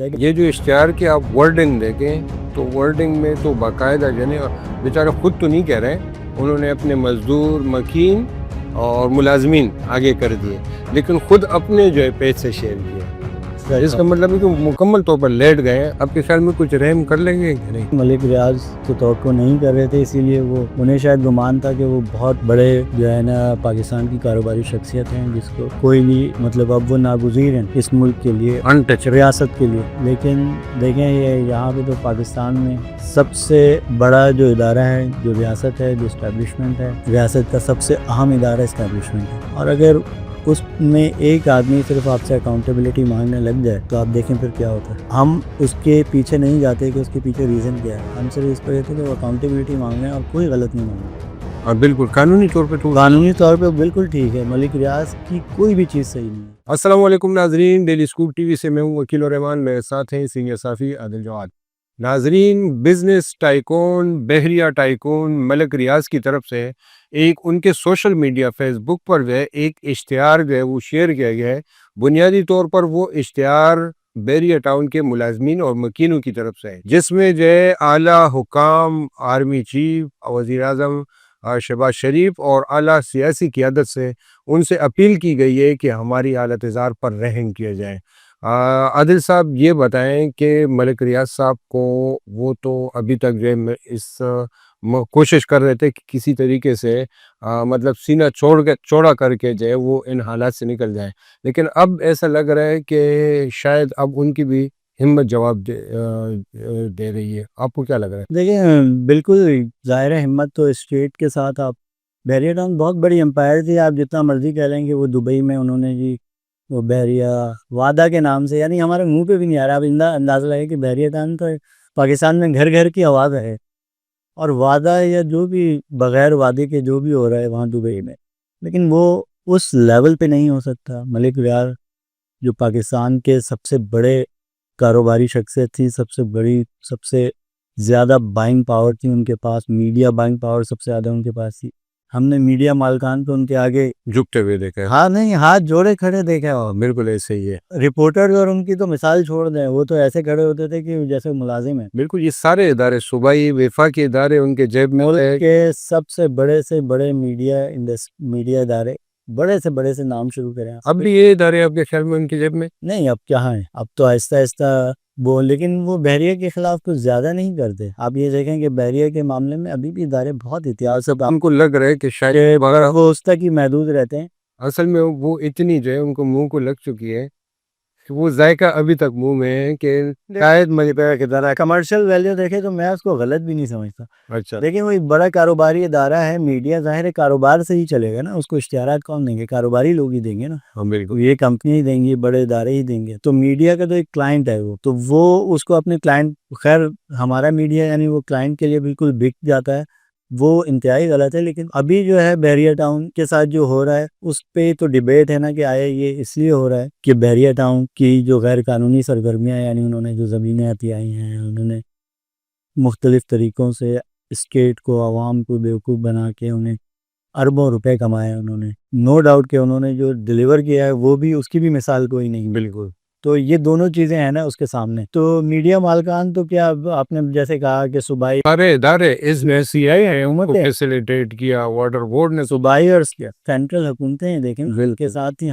جاتا ہے کہ یہ جو اشتہار کی آپ ورڈنگ دیکھیں تو ورڈنگ میں تو باقاعدہ جنے بیچارے خود تو نہیں کہہ رہے، انہوں نے اپنے مزدور، مکین اور ملازمین آگے کر دیے، لیکن خود اپنے جو ہے پیج سے شیئر کیے۔ اس کا مطلب ہے کہ مکمل طور پر لیٹ گئے ہیں۔ آپ کے خیال میں کچھ رحم کر لیں گے کہ نہیں؟ ملک ریاض تو توقع نہیں کر رہے تھے، اسی لیے انہیں شاید گمان تھا کہ وہ بہت بڑے جو ہے نا پاکستان کی کاروباری شخصیت ہیں، جس کو کوئی بھی مطلب اب وہ ناگزیر ہیں اس ملک کے لیے، انٹچ ریاست کے لیے۔ لیکن دیکھیں یہ یہاں پہ تو پاکستان میں سب سے بڑا جو ادارہ ہے، جو ریاست ہے، جو اسٹیبلشمنٹ ہے، ریاست کا سب سے اہم ادارہ اسٹیبلشمنٹ ہے، اور اگر اس میں ایک آدمی صرف آپ سے اکاؤنٹیبلٹی مانگنے لگ جائے تو آپ دیکھیں پھر کیا ہوتا ہے۔ ہم اس کے پیچھے نہیں جاتے کہ اس کے پیچھے ریزن کیا ہے، ہم صرف اس پر کہتے ہیں کہ وہ اکاؤنٹیبلٹی مانگ رہے ہیں اور کوئی غلط نہیں مانگ رہے۔ ہاں بالکل، قانونی طور پہ تو قانونی طور پہ بالکل ٹھیک ہے، ملک ریاض کی کوئی بھی چیز صحیح نہیں ہے۔ السلام علیکم ناظرین، ڈیلی اسکوپ ٹی وی سے میں ہوں وکیل الرحمان، میرے ساتھ ہیں سینئر صحافی عادل جواد۔ ناظرین، بزنس ٹائکون، بحریہ ٹائکون ملک ریاض کی طرف سے ایک ان کے سوشل میڈیا فیس بک پر جو ہے ایک اشتہار جو ہے وہ شیئر کیا گیا ہے۔ بنیادی طور پر وہ اشتہار بحریہ ٹاؤن کے ملازمین اور مکینوں کی طرف سے ہے، جس میں جو ہے اعلیٰ حکام، آرمی چیف، وزیر اعظم شہباز شریف اور اعلیٰ سیاسی قیادت سے ان سے اپیل کی گئی ہے کہ ہماری حالت زار پر رحم کیا جائے۔ عادل صاحب یہ بتائیں کہ ملک ریاض صاحب کو وہ تو ابھی تک جو ہے اس کوشش کر رہے تھے کہ کسی طریقے سے مطلب سینہ چوڑا کر کے جو ہے وہ ان حالات سے نکل جائیں، لیکن اب ایسا لگ رہا ہے کہ شاید اب ان کی بھی ہمت جواب دے رہی ہے۔ آپ کو کیا لگ رہا ہے؟ دیکھیں بالکل ظاہر ہے، ہمت تو اسٹیٹ کے ساتھ آپ بحریہ ٹاؤن بہت بڑی امپائر تھی، آپ جتنا مرضی کہہ لیں کہ وہ دبئی میں انہوں نے جی وہ بحریہ وعدہ کے نام سے، یعنی ہمارے منہ پہ بھی نہیں آ رہا، اب اندازہ لگے کہ بحریہ ٹاؤن تو پاکستان میں گھر گھر کی آواز ہے، اور وعدہ یا جو بھی بغیر وعدے کے جو بھی ہو رہا ہے وہاں دبئی میں، لیکن وہ اس لیول پہ نہیں ہو سکتا۔ ملک ریاض جو پاکستان کے سب سے بڑے کاروباری شخصیت تھی، سب سے بڑی، سب سے زیادہ بائنگ پاور تھی ان کے پاس، میڈیا بائنگ پاور سب سے زیادہ ان کے پاس تھی۔ ہم نے میڈیا مالکان کو ان کے آگے جھکتے ہوئے دیکھا ہے۔ ہاں نہیں، ہاتھ جوڑے کھڑے دیکھا ہے۔ بالکل ایسے ہی ہے۔ رپورٹرز اور ان کی تو مثال چھوڑ دیں، وہ تو ایسے کھڑے ہوتے تھے کہ جیسے ملازم ہیں۔ بالکل، یہ سارے ادارے، صوبائی وفاقی ادارے ان کے جیب میں ملک کے سب سے بڑے میڈیا ادارے، بڑے سے نام شروع کریں۔ اب بھی یہ ادارے آپ کے خیال میں ان کی جیب میں؟ نہیں، اب کہاں ہیں، اب تو آہستہ آہستہ لیکن وہ بحریہ کے خلاف کچھ زیادہ نہیں کرتے۔ آپ یہ دیکھیں کہ بحریہ کے معاملے میں ابھی بھی ادارے بہت احتیاط سے ان کو لگ رہا ہے کہ شاید وہ اس تک ہی محدود رہتے ہیں۔ اصل میں وہ اتنی جو ہے ان کو منہ کو لگ چکی ہے کہ وہ ذائقہ ابھی تک منہ میں ہے کہ شاید کمرشل ویلیو دیکھیں تو میں اس کو غلط بھی نہیں سمجھتا۔ اچھا، لیکن وہ ایک بڑا کاروباری ادارہ ہے، میڈیا ظاہر ہے کاروبار سے ہی چلے گا نا، اس کو اشتہارات کون دیں گے؟ کاروباری لوگ ہی دیں گے نا۔ ہاں بالکل، یہ کمپنی ہی دیں گی، بڑے ادارے ہی دیں گے۔ تو میڈیا کا تو ایک کلائنٹ ہے، وہ اس کو اپنے کلائنٹ، خیر ہمارا میڈیا یعنی وہ کلائنٹ کے لیے بالکل بک جاتا ہے، وہ انتہائی غلط ہے۔ لیکن ابھی جو ہے بحریہ ٹاؤن کے ساتھ جو ہو رہا ہے اس پہ تو ڈیبیٹ ہے نا کہ آیا یہ اس لیے ہو رہا ہے کہ بحریہ ٹاؤن کی جو غیر قانونی سرگرمیاں، یعنی انہوں نے جو زمینیں ہتھیائی ہیں، انہوں نے مختلف طریقوں سے اسٹیٹ کو، عوام کو بیوقوف بنا کے انہیں اربوں روپے کمائے، انہوں نے نو ڈاؤٹ کہ انہوں نے جو ڈیلیور کیا ہے وہ بھی، اس کی بھی مثال کوئی نہیں۔ بالکل تو یہ دونوں چیزیں ہیں نا اس کے سامنے۔ تو میڈیا مالکان تو کیا، آپ نے جیسے کہا کہ صوبائی سارے ادارے اس نے CI حکومت کو فیسیلیٹیٹ کیا، واٹر بورڈ نے، صوبائی اور سینٹرل حکومتیں دیکھیں کے ساتھ ہی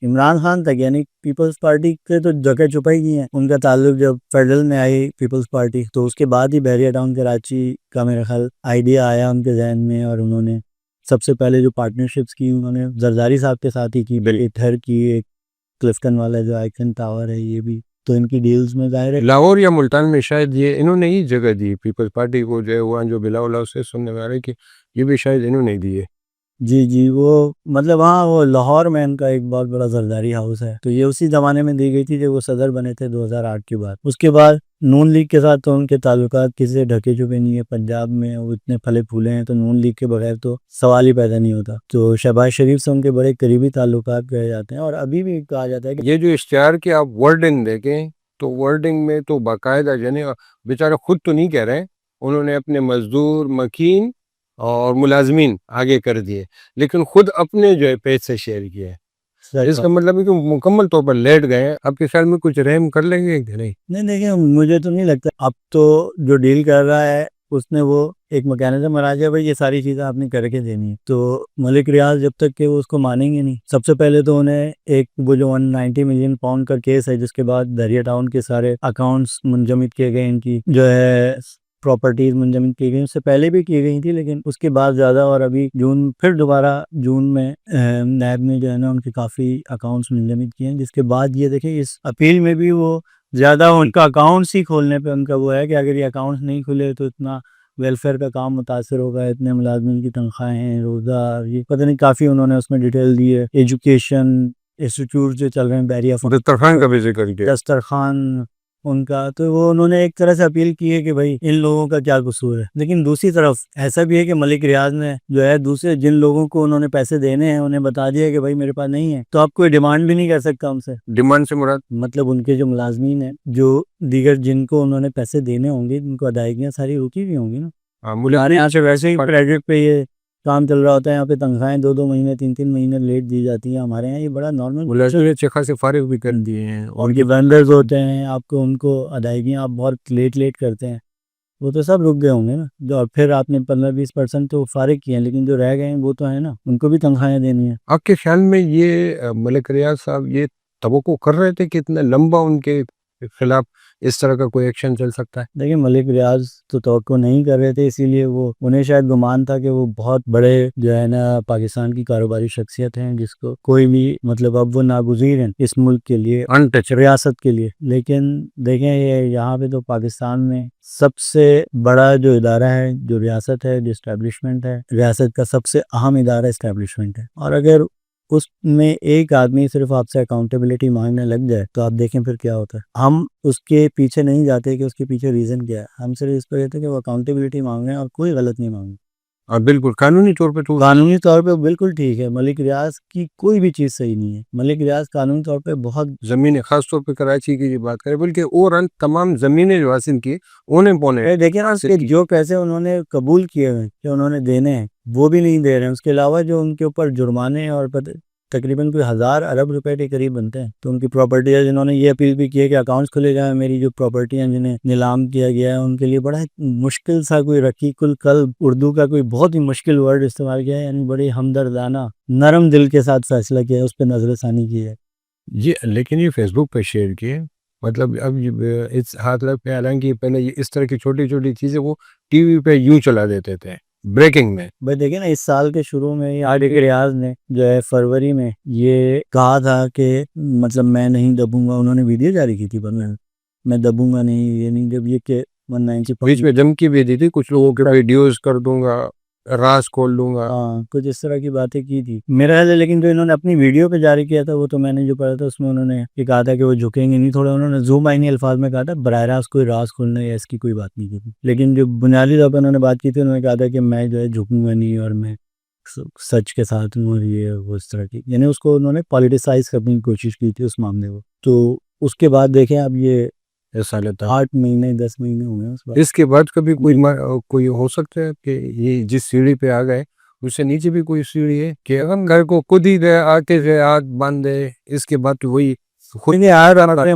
عمران خان تک، یعنی پیپلز پارٹی سے تو جگہ چھپائی گئی ہیں۔ ان کا تعلق جب فیڈرل میں آئی پیپلز پارٹی تو اس کے بعد ہی بحریہ ٹاؤن کراچی کا میرا خیال آئیڈیا آیا ان کے ذہن میں، اور انہوں نے سب سے پہلے جو پارٹنرشپس کی انہوں نے زرداری صاحب کے ساتھ ہی کی، ایتھر کی، ایک کلفٹن والا جو آئیکن ٹاور ہے، یہ بھی تو ان کی ڈیلز میں ظاہر ہے لاہور یا ملتان میں شاید یہ انہوں نے ہی جگہ دی پیپلز پارٹی کو، جو ہے وہاں جو بلا ولا سے سننے میں آ رہا ہے کہ یہ بھی شاید انہوں نے دی ہے۔ جی وہ مطلب ہاں، وہ لاہور میں ان کا ایک بہت بڑا زرداری ہاؤس ہے، تو یہ اسی زمانے میں دی گئی تھی جب وہ صدر بنے تھے 2008 کے بعد۔ اس کے بعد نون لیگ کے ساتھ تو ان کے تعلقات کسی سے ڈھکے چھپے نہیں ہے۔ پنجاب میں وہ اتنے پھلے پھولے ہیں تو نون لیگ کے بغیر تو سوال ہی پیدا نہیں ہوتا۔ تو شہباز شریف سے ان کے بڑے قریبی تعلقات کہے جاتے ہیں، اور ابھی بھی کہا جاتا ہے کہ یہ جو اشتہار کی آپ ورڈنگ دیکھیں تو ورڈنگ میں تو باقاعدہ جنے بیچارے خود تو نہیں کہہ رہے، انہوں نے اپنے مزدور، مکین اور ملازمین آگے کر دیے، لیکن خود اپنے جو ہے پیج سے شیئر کیا ہے۔ اس کا مطلب ہے کہ مکمل طور پر لیٹ گئے. آپ کے خیال میں کچھ رحم کر لیں گے کہ نہیں؟ نہیں دیکھیں مجھے تو نہیں لگتا. اب تو جو ڈیل کر رہا ہے اس نے وہ ایک میکینزم بنا دیا بھائی یہ ساری چیزیں آپ نے کر کے دینی ہے. تو ملک ریاض جب تک کہ وہ اس کو مانیں گے نہیں. سب سے پہلے تو انہیں ایک وہ جو 190 ملین پاؤنڈ کا کیس ہے جس کے بعد بحریہ ٹاؤن کے سارے اکاؤنٹس منجمد کیے گئے, ان کی جو ہے پراپرٹیز منجمد کی گئی, اس سے پہلے بھی کی گئی تھی لیکن اس کے بعد زیادہ, اور ابھی پھر دوبارہ جون میں نیب نے جو ہے نا ان کے کافی اکاؤنٹس منجمد کیے ہیں, جس کے بعد یہ دیکھیں اس اپیل میں بھی وہ زیادہ ان کا اکاؤنٹس ہی کھولنے پہ ان کا وہ ہے کہ اگر یہ اکاؤنٹس نہیں کھلے تو اتنا ویلفیئر کا کام متاثر ہوگا, اتنے ملازمین کی تنخواہیں ہیں, روزہ, یہ پتہ نہیں کافی انہوں نے اس میں ڈیٹیل دی ہے. ایجوکیشن انسٹیٹیوٹ جو چل رہے ہیں بحریہ دسترخوان کا بھی ذکر کیا, دسترخوان ان کا, تو وہ انہوں نے ایک طرح سے اپیل کی ہے کہ بھائی ان لوگوں کا کیا قصور ہے. لیکن دوسری طرف ایسا بھی ہے کہ ملک ریاض نے جو ہے دوسرے جن لوگوں کو انہوں نے پیسے دینے ہیں انہیں بتا دیا کہ بھائی میرے پاس نہیں ہے, تو آپ کوئی ڈیمانڈ بھی نہیں کر سکتا ان سے. ڈیمانڈ سے مراد مطلب ان کے جو ملازمین ہیں, جو دیگر جن کو انہوں نے پیسے دینے ہوں گے, ان کو ادائیگیاں ساری رکی ہوئی ہوں گی نا. ہمارے یہاں سے ویسے ہی کریڈٹ پہ یہ کام چل رہا ہوتا ہے, یہاں پہ تنخواہیں 2-2 مہینے 3-3 مہینے لیٹ دی جاتی ہیں. ہمارے یہاں یہ بڑا نارمل, ملازمین اچھے خاصے فارغ بھی کر دیے ہیں, اور کے وینڈرز ہوتے ہیں آپ کو, ان کو ادائیگیاں آپ بہت لیٹ کرتے ہیں, وہ تو سب رک گئے ہوں گے نا. جو پھر آپ نے 15-20% تو فارغ کیے ہیں, لیکن جو رہ گئے ہیں وہ تو ہیں نا, ان کو بھی تنخواہیں دینی ہیں. آپ کے خیال میں یہ ملک ریاض صاحب یہ توقع کر رہے تھے کہ اتنا لمبا ان کے خلاف اس طرح کا کوئی ایکشن چل سکتا ہے؟ دیکھیں ملک ریاض تو توقع نہیں کر رہے تھے, اسی لیے وہ انہیں شاید گمان تھا کہ وہ بہت بڑے جو ہے نا پاکستان کی کاروباری شخصیت ہیں جس کو کوئی بھی مطلب اب وہ ناگزیر ہیں اس ملک کے لیے, انٹچ ریاست کے لیے. لیکن دیکھیں یہ یہاں پہ تو پاکستان میں سب سے بڑا جو ادارہ ہے, جو ریاست ہے, جو اسٹیبلشمنٹ ہے, ریاست کا سب سے اہم ادارہ اسٹیبلشمنٹ ہے, اور اگر اس میں ایک آدمی صرف آپ سے اکاؤنٹیبلٹی مانگنے لگ جائے تو آپ دیکھیں پھر کیا ہوتا ہے. ہم اس کے پیچھے نہیں جاتے کہ اس کے پیچھے ریزن کیا ہے, ہم صرف اس پہ کہتے ہیں کہ وہ اکاؤنٹیبلٹی مانگ رہے ہیں اور کوئی غلط نہیں مانگ رہے. بالکل قانونی طور پہ تو قانونی طور پہ بالکل ٹھیک ہے, ملک ریاض کی کوئی بھی چیز صحیح نہیں ہے. ملک ریاض قانونی طور پہ بہت زمینیں, خاص طور پہ کراچی کی یہ بات کریں, بلکہ اور تمام زمینیں جو حاصل کی انہیں پونے دیکھیں نا کہ جو پیسے انہوں نے قبول کیے ہوئے کہ انہوں نے دینے ہیں وہ بھی نہیں دے رہے ہیں. اس کے علاوہ جو ان کے اوپر جرمانے اور تقریباً کوئی 1000 ارب روپے کے قریب بنتے ہیں. تو ان کی پراپرٹی ہے, جنہوں نے یہ اپیل بھی کی ہے کہ اکاؤنٹس کھلے جائیں, میری جو پراپرٹی ہیں جنہیں نیلام کیا گیا ہے ان کے لیے بڑا مشکل سا کوئی رقیق القلب اردو کا کوئی بہت ہی مشکل ورڈ استعمال کیا ہے, یعنی بڑی ہمدردانہ نرم دل کے ساتھ فیصلہ کیا ہے, اس پہ نظر ثانی کی ہے. جی لیکن یہ فیس بک پہ شیئر کیے, مطلب اب اس ہاتھ لگ پہ, حالانکہ پہلے اس طرح کی چھوٹی چھوٹی چیزیں وہ ٹی وی پہ یوں چلا دیتے تھے بریکنگ میں. بھائی دیکھیں نا اس سال کے شروع میں ملک ریاض نے جو ہے فروری میں یہ کہا تھا کہ مطلب میں نہیں دبوں گا, انہوں نے ویڈیو جاری کی تھی پر میں دبوں گا نہیں, یہ نہیں, جب یہ کہ 190 بیچ میں دھمکی بھی دی تھی کچھ لوگوں کے ویڈیوز کر دوں گا, راز کھول دوں گا, ہاں کچھ اس طرح کی باتیں کی تھی میرا خیال ہے. لیکن جو انہوں نے اپنی ویڈیو پہ جاری کیا تھا وہ تو میں نے جو پڑھا تھا اس میں انہوں نے یہ کہا تھا کہ وہ جھکیں گے نہیں, تھوڑا انہوں نے زوم آئینی الفاظ میں کہا تھا, براہ راست کوئی راز کھولنا یا اس کی کوئی بات نہیں کی تھی. لیکن جو بنیادی طور پہ انہوں نے بات کی تھی انہوں نے کہا تھا کہ میں جو ہے جھکوں گا نہیں اور میں سچ کے ساتھ ہوں, اور یہ وہ اس طرح کی, یعنی اس کو انہوں نے پالیٹیسائز کرنے کی کوشش کی تھی اس معاملے کو. تو اس کے بعد دیکھیں اب یہ 8 مہینے 10 مہینے ہوئے ہیں اس کے بعد کبھی کوئی ہو سکتا ہے کہ یہ جس سیڑھی پہ آ گئے اس سے نیچے بھی کوئی سیڑھی ہے کہ اگر گھر کو خود ہی دے آتے سے آگ باندھ دے, اس کے بعد وہی خود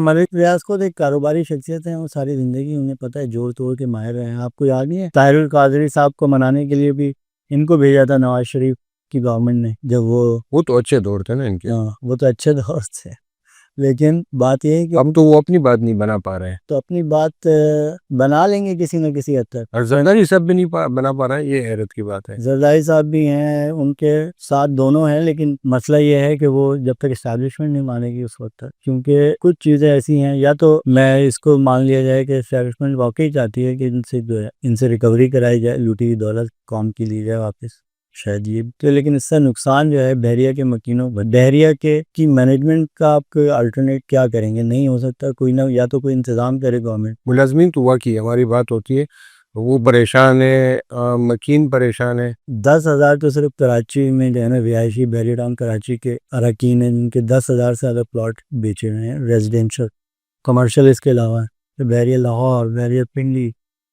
ملک ریاض خود ایک کاروباری شخصیت ہیں, وہ ساری زندگی انہیں پتہ ہے جوڑ توڑ کے ماہر رہے ہیں. آپ کو یاد نہیں ہے طاہر القادری صاحب کو منانے کے لیے بھی ان کو بھیجا تھا نواز شریف کی گورنمنٹ نے, جب وہ تو اچھے دور تھے نا ان کے, وہ تو اچھے دور تھے, لیکن بات یہ ہے کہ اب تو وہ اپنی بات نہیں بنا پا رہے ہیں. تو اپنی بات بنا لیں گے کسی نہ کسی حد تک. اور زرداری صاحب بھی نہیں بنا پا رہے ہیں, یہ حیرت کی بات ہے. زرداری صاحب بھی ہیں, ان کے ساتھ دونوں ہیں, لیکن مسئلہ یہ ہے کہ وہ جب تک اسٹیبلشمنٹ نہیں مانے گی اس وقت تک, کیونکہ کچھ چیزیں ایسی ہیں, یا تو میں اس کو مان لیا جائے کہ اسٹیبلشمنٹ واقعی چاہتی ہے کہ ان سے ریکوری کرائی جائے, لوٹی ہوئی دولت قوم کی لی جائے واپس, شاید یہ تو. لیکن اس سے نقصان جو ہے بحریہ کے مکینوں, بحریہ کی مینجمنٹ کا آپ کو الٹرنیٹ کیا کریں گے, نہیں ہو سکتا کوئی نہ, یا تو کوئی انتظام کرے گورنمنٹ. ملازمین تو واقعی ہماری بات ہوتی ہے, وہ پریشان ہے, مکین پریشان ہے. 10,000 تو صرف کراچی میں جو ہے نا رہائشی بحریہ ٹاؤن کراچی کے اراکین ہیں جن کے 10,000 سے زیادہ پلاٹ بیچے ہوئے ہیں, ریزیڈینشل کمرشل. اس کے علاوہ بحریہ لاہور, بحریہ پنڈی,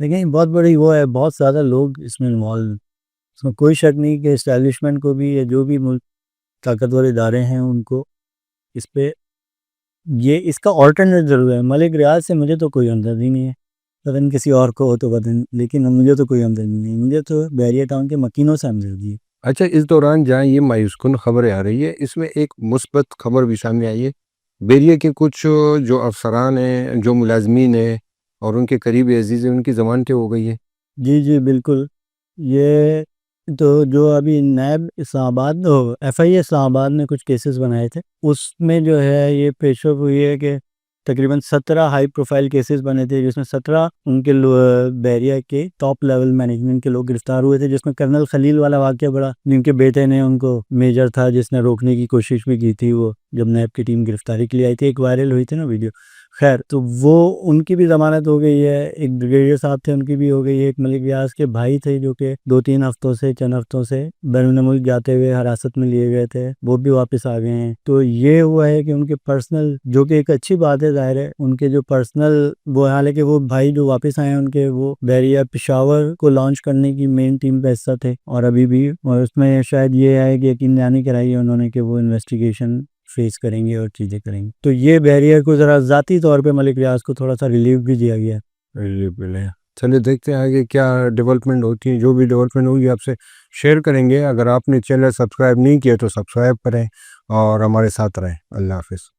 لیکن بہت بڑی وہ ہے, بہت زیادہ لوگ اس میں انوالو ہیں. اس میں کوئی شک نہیں کہ اسٹیبلشمنٹ کو بھی یا جو بھی ملک طاقتور ادارے ہیں ان کو اس پہ یہ اس کا آلٹرنیٹ ضرور ہے. ملک ریاض سے مجھے تو کوئی ہمدردی نہیں ہے, پتہ نہیں کسی اور کو ہو تو پتہ نہیں, لیکن مجھے تو کوئی ہمدردی نہیں ہے. مجھے تو بحریہ ٹاؤن کے مکینوں سے ہمدردی ہے. اچھا، اس دوران جہاں یہ مایوس کن خبریں آ رہی ہے، اس میں ایک مثبت خبر بھی سامنے آئی ہے. بیریے کے کچھ جو افسران ہیں، جو ملازمین ہیں اور ان کے قریبی عزیز ہیں، ان کی ضمانتیں ہو گئی ہیں. جی جی بالکل. یہ تو جو ابھی نیب اسلام آباد ایف آئی اے اسلام آباد نے کچھ کیسز بنائے تھے, اس میں جو ہے یہ پیش ہوئی ہے کہ تقریباً 17 ہائی پروفائل کیسز بنے تھے, جس میں 17 ان کے بحریہ کے ٹاپ لیول مینجمنٹ کے لوگ گرفتار ہوئے تھے, جس میں کرنل خلیل والا واقعہ بڑا, جن کے بیٹے نے ان کو, میجر تھا جس نے روکنے کی کوشش بھی کی تھی, وہ جب نیب کی ٹیم گرفتاری کے لیے آئی تھی, ایک وائرل ہوئی تھی نا ویڈیو. خیر, تو وہ ان کی بھی ضمانت ہو گئی ہے. ایک بریگیڈیئر صاحب تھے, ان کی بھی ہو گئی ہے. ایک ملک ریاض کے بھائی تھے جو کہ 2-3 ہفتوں سے چند ہفتوں سے بیرون ملک جاتے ہوئے حراست میں لیے گئے تھے, وہ بھی واپس آ گئے ہیں. تو یہ ہوا ہے کہ ان کے پرسنل, جو کہ ایک اچھی بات ہے ظاہر ہے, ان کے جو پرسنل وہ, حالانکہ وہ بھائی جو واپس آئے ہیں ان کے, وہ بحریہ پشاور کو لانچ کرنے کی مین ٹیم کا حصہ تھے, اور ابھی بھی, اور اس میں شاید یہ ہے کہ یقین دہانی کرائی ہے انہوں نے کہ وہ انویسٹیگیشن فیس کریں گے اور چیزیں کریں گے. تو یہ بحریہ کو ذرا ذاتی طور پہ ملک ریاض کو تھوڑا سا ریلیف بھی دیا گیا ہے. چلے دیکھتے ہیں آگے کیا ڈیولپمنٹ ہوتی ہیں. جو بھی ڈیولپمنٹ ہوگی آپ سے شیئر کریں گے. اگر آپ نے چینل سبسکرائب نہیں کیا تو سبسکرائب کریں اور ہمارے ساتھ رہیں. اللہ حافظ.